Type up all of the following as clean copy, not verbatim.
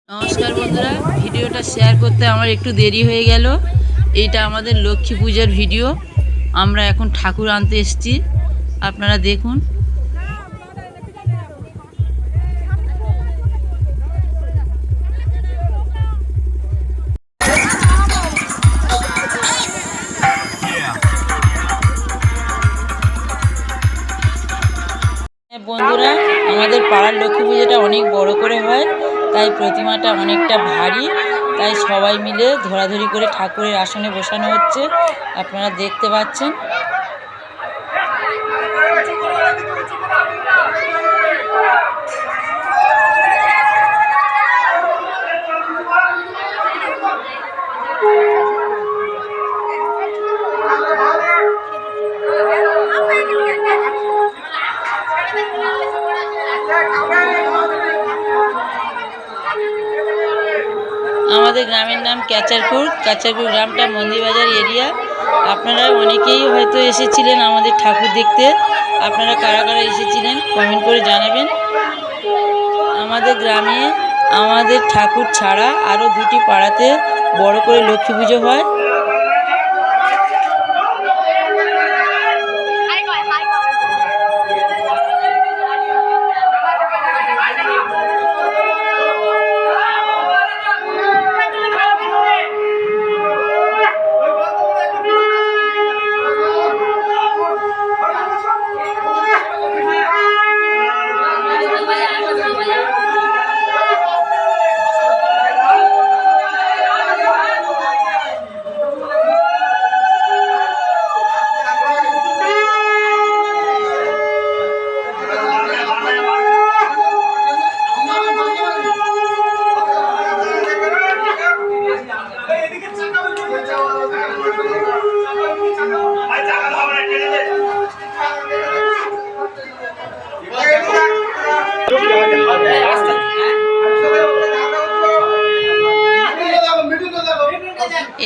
নমস্কার বন্ধুরা, ভিডিওটা শেয়ার করতে আমার একটু দেরি হয়ে গেল। এইটা আমাদের লক্ষ্মী পূজার ভিডিও। আমরা এখন ঠাকুর আনতে এসেছি, আপনারা দেখুন। বন্ধুরা, আমাদের পাড়ার লক্ষ্মী পুজোটা অনেক বড় করে হয়, তাই প্রতিমাটা অনেকটা ভারী, তাই সবাই মিলে ধরাধরি করে ঠাকুরের আসনে বসানো হচ্ছে, আপনারা দেখতে পাচ্ছেন। আমাদের গ্রামের নাম ক্যাচারপুর। ক্যাচারপুর গ্রামটা মন্দিরবাজার এরিয়া। আপনারা অনেকেই হয়তো এসেছিলেন আমাদের ঠাকুর দেখতে। আপনারা কারা কারা এসেছিলেন কমেন্ট করে জানাবেন। আমাদের গ্রামে আমাদের ঠাকুর ছাড়া আরও দুটি পাড়াতে বড় করে লক্ষ্মী পুজো হয়।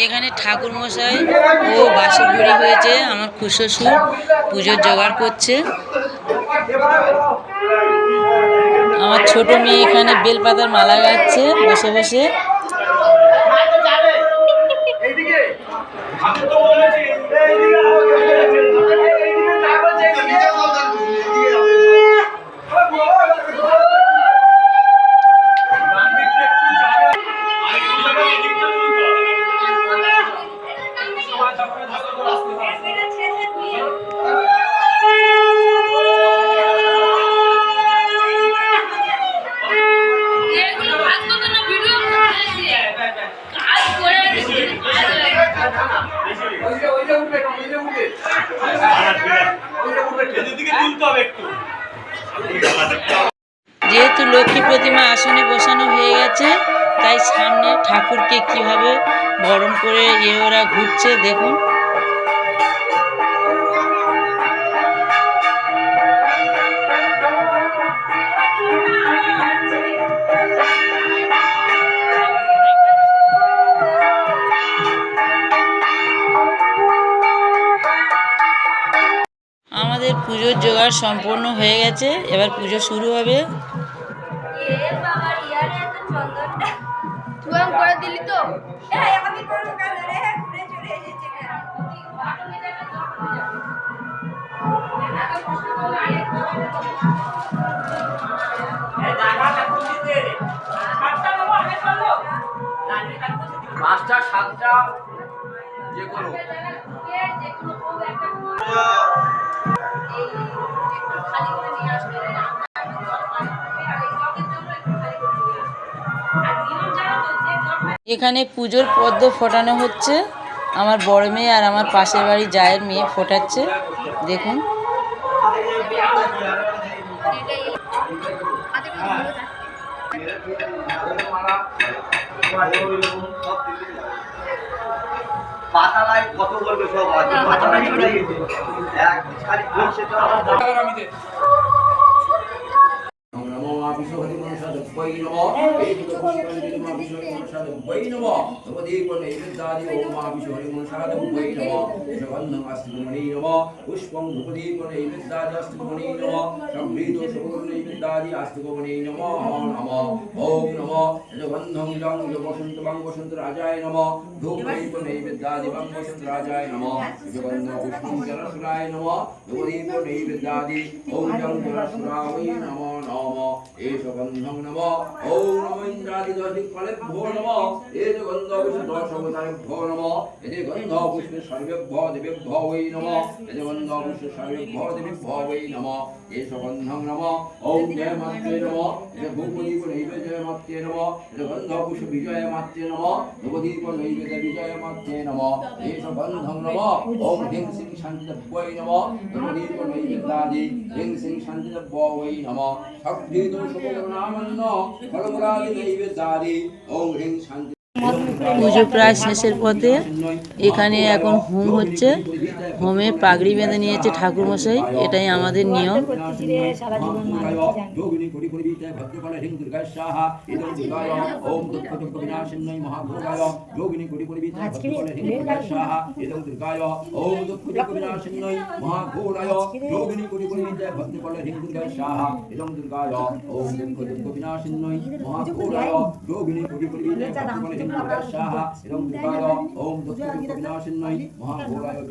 এখানে ঠাকুর মশাই ও বাসি বুড়ি হয়েছে আমার খুশশ্বশুর পুজোর জোগাড় করছে। আমার ছোট মেয়ে এখানে বেলপাতার মালা গাচ্ছে বসে বসে। যেহেতু লক্ষ্মী প্রতিমা আসনে বসানো হয়ে গেছে, তাই সামনে ঠাকুরকে কিভাবে বরণ করে ওরা ঘুরছে দেখুন। আমাদের পুজোর জোগাড় সম্পূর্ণ হয়ে গেছে, এবার পুজো শুরু হবে। পাঁচটা সাতটা যে কোনো এখানে পুজোর পদ্ম ফোটানো হচ্ছে। আমার বড় মেয়ে আর আমার পাশের বাড়ি জায়ের মেয়ে ফোটাচ্ছে, দেখুন। পাতালায় কত বলবে সব আছে, পাতালায় চলে গেছে এক খালি ফুল সেটা। নমো বিশ্বহরি মনসা वै नमः एतत् पुष्पाञ्जलि मा विष्णु मनसाद वै नमः नवदीप नैवेद्यादि ओम मा विष्णु मनसाद वै नमः जगन्नाथ अस्तिमणि नमः पुष्पं धूपदीप नैवेद्यादि अस्तिमणि नमः संप्रीतो सुपूर्ण नैवेद्यादि अस्तिमणि नमः नमः ओम नमः जगन्नाथ जंग वसंत बंग वसंत राजाय नमः धूपदीप नैवेद्यादि बंग वसंत राजाय नमः जगन्नाथ पुष्पं जलसुराय नमः नवदीप नैवेद्यादि ओम जंग जलसुराय नमः नमः एष गन्धं नमः ओम नमः इंद्रादि दधिफलेभ्यो नमः एष गन्ध पुष्प दशवतारेभ्यो नमः एष गन्ध पुष्प सर्वेभ्यो देवेभ्यो वै नमः एष गन्ध पुष्प सर्वेभ्यो देवेभ्यो वै नमः एष गन्धं नमः ओम जय मात्रे नमः एष भूपदीप नैवेद्य जय मात्रे नमः एष गन्ध पुष्प विजय मात्रे नमः भूपदीप नैवेद्य विजय मात्रे नमः एष गन्धं नमः ओम ह्रीं श्रीं शान्तिदेव्यै नमः भूपदीप नैवेद्यादि ह्रीं श्रीं शान्तिदेव्यै वै नमः शक्तिदो शुभनामन्न फलमुरादि नैवेद्यादि ओम ह्रीं शान्ति পুজো প্রায় শেষের পথে। এখানে এখন হোম হচ্ছে, হোমে পাগড়ি বেঁধে নিয়েছে ঠাকুরমশাই, এটাই আমাদের নিয়ম। स्वाहा एवं दुर्गाय ओम दुःखविनाशिन्यै महाघोराय स्वाहा एवं दुर्गाय ओम दुःखविनाशिन्यै महाघोराय योगिनी भद्रफले स्वाहा एवं दुर्गाय ओम दुःखविनाशिन्यै महाघोराय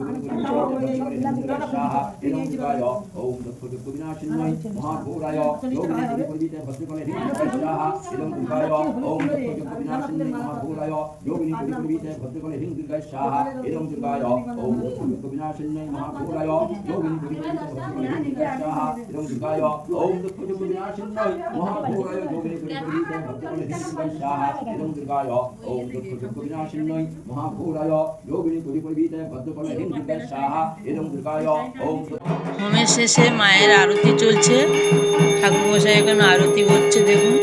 योगिनी भद्रफले स्वाहा एवं दुर्गाय ओम दुःखविनाशिन्यै महाघोराय योगिनी भद्रफले स्वाहा एवं दुर्गाय ओम दुःखविनाशिन्यै महाघोराय योगिनी भद्रफले स्वाहा एवं दुर्गाय ओम दुःखविनाशिन्यै महाघोराय योगिनी भद्रफले स्वाहा एवं दुर्गाय ओम। হোমের শেষে মায়ের আরতি চলছে, ঠাকুরমশাই এখানে আরতি হচ্ছে দেখুন।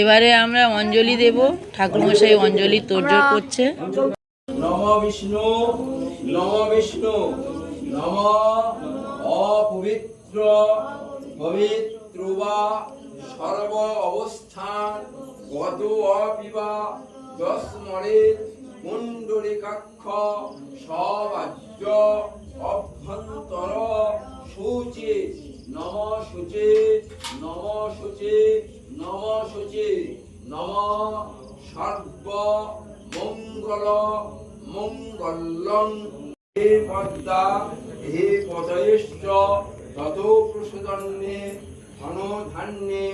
এবারে আমরা অঞ্জলি দেব, ঠাকুরমশাই অঞ্জলি তোড়জোড় করছে। নম বিষ্ণু নম বিষ্ণু নম অপবিত্র পবিত্র বা সর্ব অবস্থান গত অপিবা যস্মরে কুণ্ডলিকাক্ষ সবাজ্য অভ্যন্তর শুচি নম শুচি নম শুচি নম শুচি নম সর্ব মঙ্গল মঙ্গলং হে পদ্মা হে পদয়েশ্চ তত প্রসদন্যে ধন ধান্যে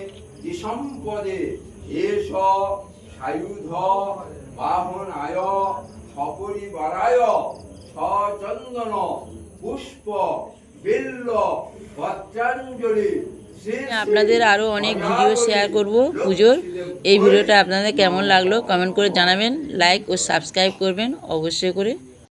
দিসম্পদে এষ সায়ুধ বাহনায় সপরিবারায় সচন্দন পুষ্প বিল্ল ভদ্রাঞ্জলি আপনাদের আরও অনেক ভিডিও শেয়ার করব পুজোর। এই ভিডিওটা আপনাদের কেমন লাগলো কমেন্ট করে জানাবেন, লাইক ও সাবস্ক্রাইব করবেন অবশ্যই করে।